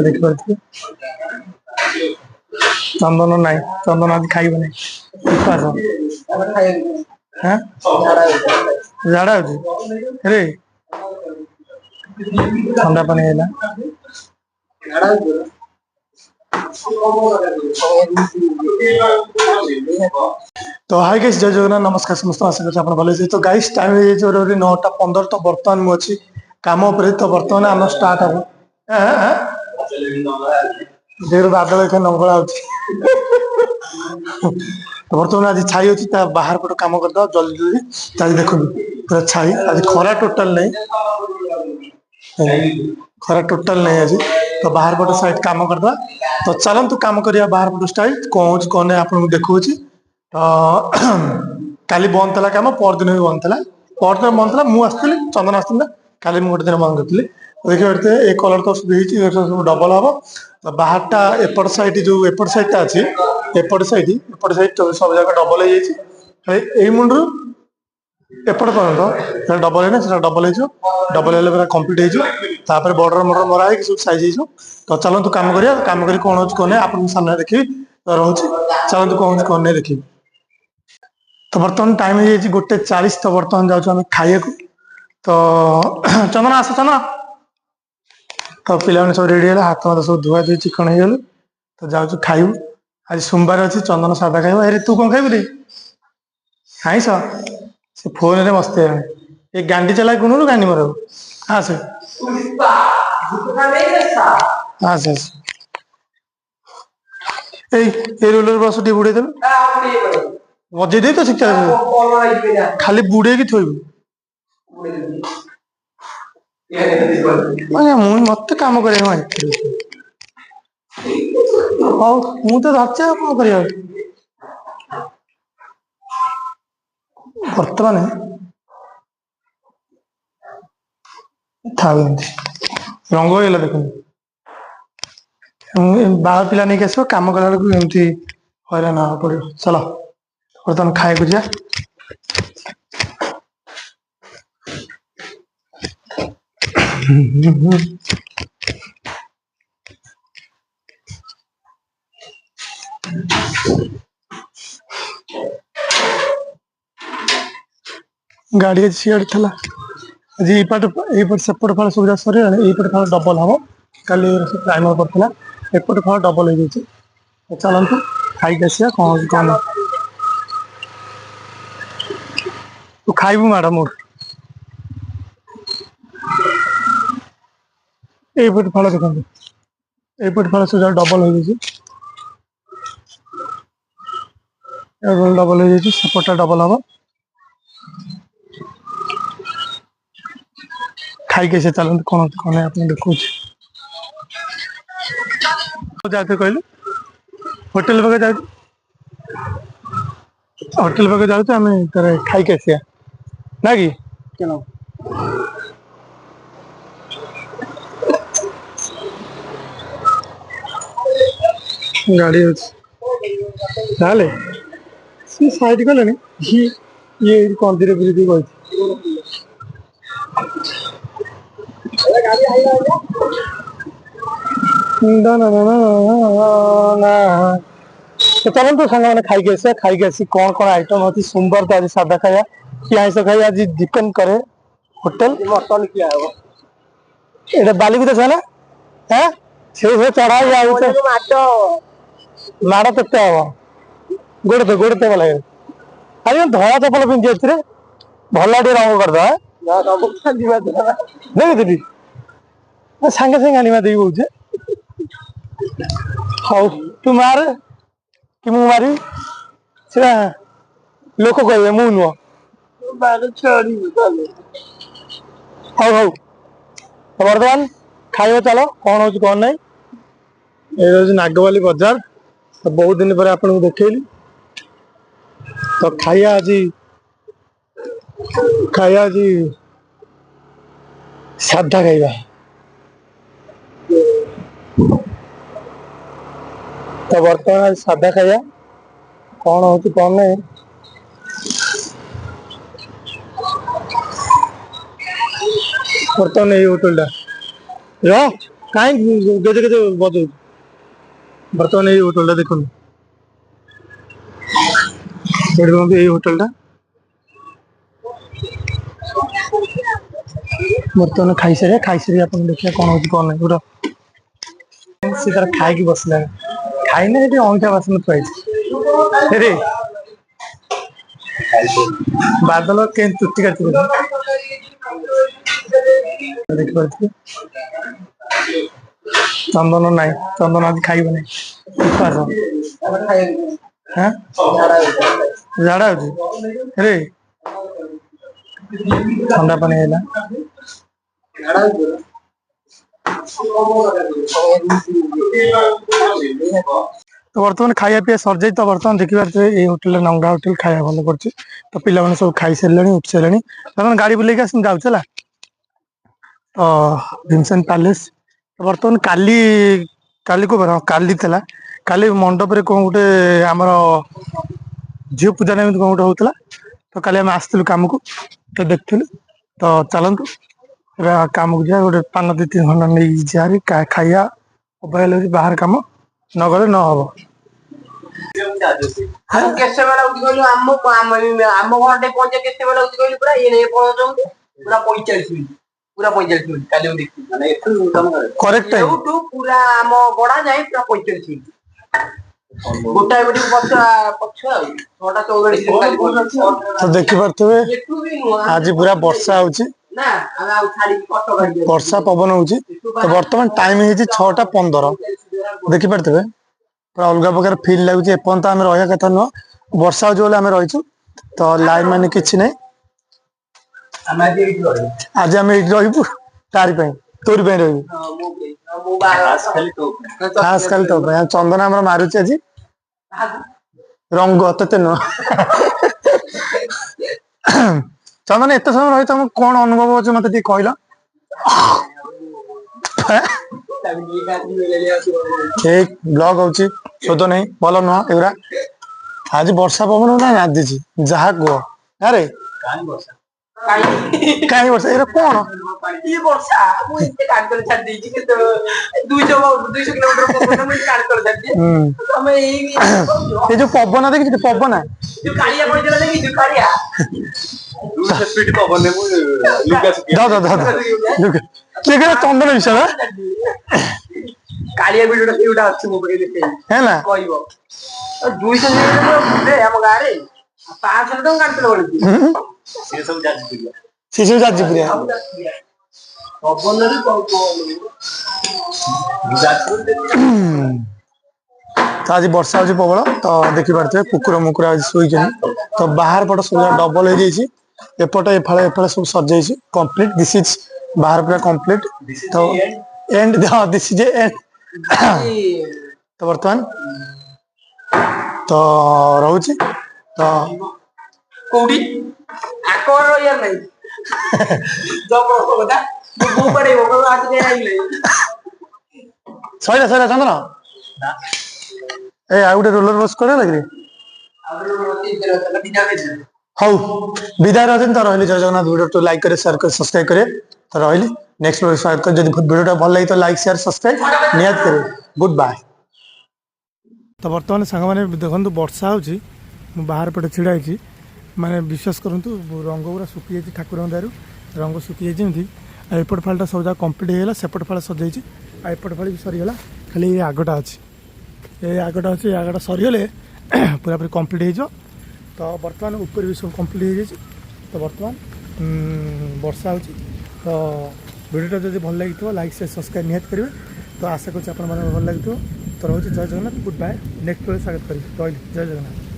देखिए चंदन ना चंदन आज खाइब ना झाड़ा अरे ठंडा पानी है तो हाई गाइस जय जगन्नाथ नमस्कार समस्त आशा करछि आपण भले तो गाइस टाइम हो 9:15 तो बर्तमान मु अछि काम ऊपर तो बर्तमान आम स्टार्ट हम देर बादल एखे नंगला होछि तो बर्तमान आज छाई होछि ता बाहर पट काम करदा जल्दी जल्दी ताज देखो पूरा छाई आज खरा टोटल नहीं खरा टोटल नहीं आज तो बाहर पट साइड काम करदा तो चलंतु काम करिया बाहर पट स्टाइल कौन नहीं आपन देखो तो काली बंद था कम परदिन भी बंद था परदिन बंद था मुझे चंदन आसता काली मुझे गोटे दिन बंद करी देखिए ये कलर तो सब डबल हम तो बाहरटा एपट साइड जो एपट साइडटा अच्छी एपट साइड सब जगह डबल हो मुंडू एपट पर्यटन डबल है डबल डबल पूरा कम्प्लीट होपर बॉर्डर मर्डर मरा सब साइज हो तो चलतु कम करिया कम कर कौन हो कौन आप सामने देखिए तो रोचे चलतु कौन हो कौन नहीं देखिए तो बर्तमान टाइम हो 1:40 तो बर्तमान जाऊँ खाइए तो चंदन आस चंदन तो पिला सब रेडी है हाथ मत सब धुआ धुई चिकन हो गल तो जाऊँ खाइबू आज सोमवार अच्छी चंदन सादा खाइब अरे तू कौन खाइबू रे आईस से फोन रे मस्ती ये गांडी चला गुनू गांडी मर हाँ से रोलर बस टी बुड़े देलु बजे दे तो शिक्षा खाली बुड़े की थोइबू मत काम कर तो धरचे कौन कर बर्तमान था रंग होगा देख बाल पिला नहीं आसो कम कला एमती हैरान हाँ पड़ो चलो बर्तमान खाए जा गाड़ी सीआड़ था आज यपट सेपट फाल सुविधा सर यपट फाल डबल हम कल प्राइमर पड़ता एपट फाल डबल हो चलतु खाई आसिया कौन कौन तू खाइबू मैडम मोर यपट फाल देखो यपट फाल सुविधा डबल हो डबल हो सेपटा डबल हम खाई कैसे चलते कौन कौन आप देखो जाते कहलु होटेल पाखे जा होटेल पाखे जाते आम खाई आसिया ना कि गाड़ी अच्छे सी साइड कले ये कंदीर ब्रिज गई चलो तो सांग मैंने खाई आसी कौन कौन आइटम अच्छी सोमवार तो आज सादा खाया कि आईस खाई आज डिपेंड करे होटेल मटन किया ये बालिकुदा छे ना हाँ से चढ़ा माड़ के हम गोड़ते भल अरे धला चपल पिंधि अच्छे भल टे रंग करदे देखी सांगे सांगे आने देवी बोलचे हाउ तू मार कि मु मारी से लोक कहे मु नुह हाउ हाउ बर्तमान खाइबा चलो कौन हो कौन ना ये नागवाली बजार तो बहुत दिन पर आपको देखली तो खाइया आज साधा खाइबा तो बर्तमान आज साधा खाइया कौन हो कौन नहीं बर्तमान ये होटेल କାହିଁକି ଗେଜେ ଗେଜେ ବଜଉଛୁ? ବର୍ତ୍ତମାନ ଏଇ ହୋଟେଲଟା ଦେଖନ୍ତୁ, ଏଇ ହୋଟେଲଟା ବର୍ତ୍ତମାନ ଖାଇସାରି ଆପଣ ଦେଖିବା କଣ ହଉଛି କଣ ନାହିଁ। ଗୋଟେ ସେ ତାର ଖାଇକି ବସିଲାଣି, ଖାଇନା ଏଠି ଅଇଁଠା ବାସନ ଥୁଆ ହେଇଛି। ରେ ବାଦଲ କେମିତି ଚୁଟି କାଟୁଛି ଦେଖିପାରୁଥିବେ। ଚନ୍ଦନ ନାହିଁ, ଚନ୍ଦନ ଆଜି ଖାଇବ ନାହିଁ। ଝାଡା ହଉଛି ରେ, ଥଣ୍ଡା ପାଣି ହେଇଲା। ତ ବର୍ତ୍ତମାନ ଖାଇବା ପିଇବା ସରିଯାଇଛି। ତ ବର୍ତ୍ତମାନ ଦେଖିପାରୁଥିବେ ଏଇ ହୋଟେଲରେ ନଙ୍ଗା ହୋଟେଲ ଖାଇବା ଭଲ କରୁଛି। ତ ପିଲାମାନେ ସବୁ ଖାଇସାରିଲେଣି, ଉଠି ସାରିଲେଣି। ବର୍ତ୍ତମାନ ଗାଡି ବୁଲେଇକି ଆସି ଯାଉଛି ହେଲା। ତ ଭୀମସେନ ପ୍ୟାଲେସ ବର୍ତ୍ତମାନ କାଲି କୁ କାଲି ଥିଲା। କାଲି ମଣ୍ଡପରେ କଣ ଗୋଟେ ଆମର ଝିଅ ପୂଜା ନା ଏମିତି କଣ ଗୋଟେ ହଉଥିଲା। ତ କାଲି ଆମେ ଆସିଥିଲୁ କାମକୁ, ତ ଦେଖିଥିଲୁ। ତ ଚାଲନ୍ତୁ କାମକୁ ଯିବା, ଗୋଟେ ପାନ 2-3 ଖଣ୍ଡ ନେଇକି ଯିବା ଖାଇବା। ମୋବାଇଲ ହଉଛି ବାହାର କାମ, ନଗଲେ ନହବ। ଆମକୁ କେତେବେଳେ ହଉଛି କହିଲୁ, ଆମ ଘରଟେ ପହଞ୍ଚିବା କେତେବେଳେ ହଉଛି କହିଲୁ, ପୁରା ଇଏ ପହଞ୍ଚନ୍ତି ପୁରା 45 ମିନିଟ୍, ପୁରା 45 ମିନିଟ୍। କାଲି ମୁଁ ଦେଖିଥିଲି, ମାନେ କରେକ୍ଟ ଏଠୁ ପୁରା ଆମ ଗଡା ଯାଏ ପୁରା 45 ମିନିଟ୍। ଗୋଟାଏ ମିନିଟ୍ ପଛୁଆ ଆଉ 6:44। ତ ଦେଖିପାରୁଥିବେ ଆଜି ପୁରା ବର୍ଷା ହଉଛି, ବର୍ଷା ପବନ ହଉଛି। ତ ବର୍ତ୍ତମାନ ଟାଇମ ହେଇଛି 6:15। ଦେଖିପାରୁଥିବେ ପୁରା ଅଲଗା ପ୍ରକାର ଫିଲ୍ ଲାଗୁଛି। ଏପର୍ଯ୍ୟନ୍ତ ଆମେ ରହିବା କଥା ନୁହଁ, ବର୍ଷା ହଉଛି ବୋଲି ଆମେ ରହିଛୁ। ତ ଲାଇନ ମାନେ କିଛି ନାହିଁ, ଆଜି ଆମେ ଏଇଠି ରହିବୁ। ତାରି ପାଇଁ, ତୋରି ପାଇଁ ରହିବୁ, ଖାସ ଖାଲି ତୋ ପାଇଁ। ଚନ୍ଦନ ଆମର ମାରୁଛି ଆଜି ରଙ୍ଗ, ତତେ ନୁହଁ। ଚନ୍ଦନ ଏତେ ସମୟ ରହି ତମକୁ କଣ ଅନୁଭବ ହଉଛି ମତେ ଟିକେ କହିଲ? ବ୍ଲଗ ହଉଛି ଶୋଧ ନାହିଁ, ଭଲ ନୁହଁ ଏଗୁରା। ଆଜି ବର୍ଷା ପବନ ନା ନାଦିଛି, ଯାହା କୁହ। ଆରେ କାହିଁ ବର୍ଷା, ଏଇଟା କଣ? ବର୍ଷା ମୁଁ ଏତେ ଗାଡି ତଳେ ଛାଡି ଦେଇଛି, କେତେ 200 କିଲୋମିଟର ପବନ ମୁଁ ଗାଡି ତଳେ ଛାଡିଛି। ତମେ ଏ ଯୋଉ ପବନ ଦେଖିଛୁ, ପବନ ଯୋଉ କାଳିଆ ପଡିଥିଲା ଦେଖିଛୁ, କାଳିଆ ଚନ୍ଦନ ବିଷୟ କାଳିଆ ଭିଡିଓଟା ସେଇଟା ଅଛି ମୋ ପାଖରେ, ହେଲା କହିବ। 200 ବୁଲେ ଆମ ଗାଁରେ, 500 ଟଙ୍କା ଗାଡି ତଳେ ପଡିଛି। ସେ ସବୁ ଯାଜପୁରିଆ। ପବନରେ ତ ଆଜି ବର୍ଷା ହଉଛି ପ୍ରବଳ। ତ ଦେଖିପାରୁଥିବେ କୁକୁର ମୁକୁର ଆଜି ଶୋଇଛନ୍ତି। ତ ବାହାର ପଟ ସବୁ ଡବଲ ହେଇଯାଇଛି, ଏପଟେ ଏଫାଳେ ସବୁ ସରିଯାଇଛି କମ୍ପ୍ଲିଟ। ଦିସ୍ ଇଜ ବାହାର ପୁରା କମ୍ପ୍ଲିଟ। ତ ଏଣ୍ଡ ଦିସ୍ ଇଜ ଏଣ୍ଡ। ତ ବର୍ତ୍ତମାନ ତ ରହୁଛି ତ କୋଉଠି ଆଙ୍କ ଘର ରହିବାର ନାହିଁ। ସଇଲା ଚନ୍ଦନ। ଏ ଆଉ ଗୋଟେ ରୋଲର ବସ କରିବା ଲାଗି। ହଉ ବିଦାୟରେ ଅଛନ୍ତି। ତ ରହିଲି, ଜୟ ଜଗନ୍ନାଥ। ଭିଡ଼ିଓ ଲାଇକ୍ করে, ସେୟାର করে, ସବସ୍କ୍ରାଇବ করে। ତ ରହିଲି, ନେକ୍ସଟ ଭିଡ଼ିଓ ସ୍ୱାଗତ କରି। ଯଦି ଭିଡ଼ିଓଟା ଭଲ ଲାଗି ତ ଲାଇକ୍ ସେୟାର ସବସ୍କ୍ରାଇବ ନିହାତି କରିବେ। Good bye. ତ ବର୍ତ୍ତମାନ ସାଙ୍ଗମାନେ ଦେଖନ୍ତୁ ବର୍ଷା ହେଉଛି, ମୁଁ ବାହାର ପଟେ ଛିଡ଼ା ହେଇଛି। ମାନେ ବିଶ୍ୱାସ କରନ୍ତୁ ରଙ୍ଗ ଗୁରା ଶୁଖିଯାଇଛି, ଠାକୁରଙ୍କ ଦୟାରୁ ରଙ୍ଗ ଶୁଖିଯାଇଛି ଏମିତି। ଆଉ ଏପଟ ଫାଳଟା ସବୁ ଯାକ କମ୍ପ୍ଲିଟ୍ ହେଇଗଲା, ସେପଟ ଫାଳ ସରିଯାଇଛି, ଆଉ ଏପଟ ଫାଳ ବି ସରିଗଲା। ଖାଲି ଏ ଆଗଟା ଅଛି, ଏ ଆଗଟା ଅଛି। ଏ ଆଗଟା ସରିଗଲେ ପୁରାପୁରି କମ୍ପ୍ଲିଟ୍ ହେଇଯିବ। ତ ବର୍ତ୍ତମାନ ଉପରେ ବି ସବୁ କମ୍ପ୍ଲିଟ୍ ହେଇଯାଇଛି। ତ ବର୍ତ୍ତମାନ ବର୍ଷା ହେଉଛି। ତ ଭିଡ଼ିଓଟା ଯଦି ଭଲ ଲାଗିଥିବ ଲାଇକ୍ ସେୟାର ସବସ୍କ୍ରାଇବ୍ ନିହାତି କରିବେ। ତ ଆଶା କରୁଛି ଆପଣମାନଙ୍କୁ ଭଲ ଲାଗିଥିବ। ତ ରହୁଛି, ଜୟ ଜଗନ୍ନାଥ। Good bye. ନେକ୍ସଟ ଭିଡ଼ିଓରେ ସ୍ୱାଗତ କରିବି। ରହିଲି, ଜୟ ଜଗନ୍ନାଥ।